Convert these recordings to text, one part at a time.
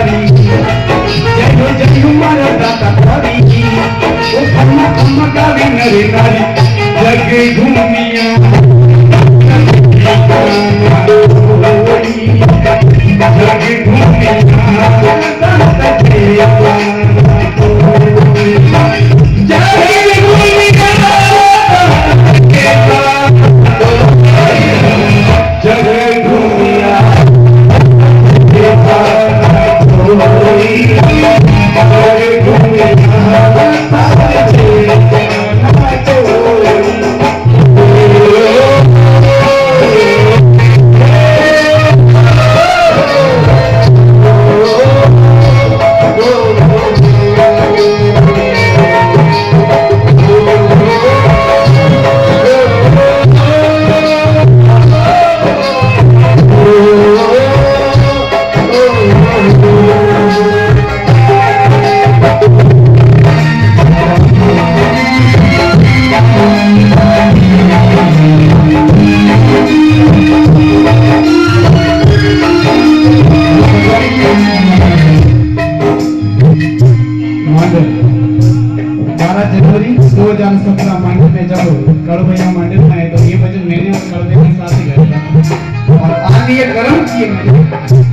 नारी जय जय मारा दाता तारी ओ खम्मा खम्मा गावी नरे नारी जग दुनिया जग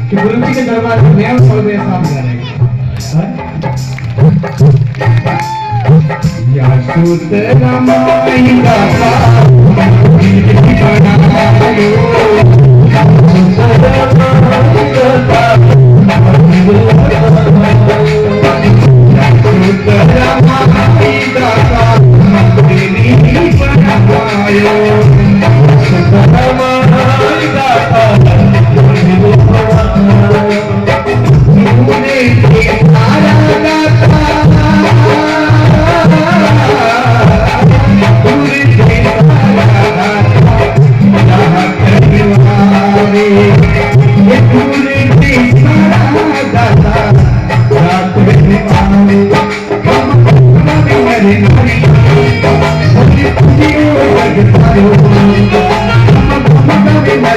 कि गुरु जी के दरबार में मैं और मेरे सामने या सूत रामाई दाता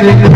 Hare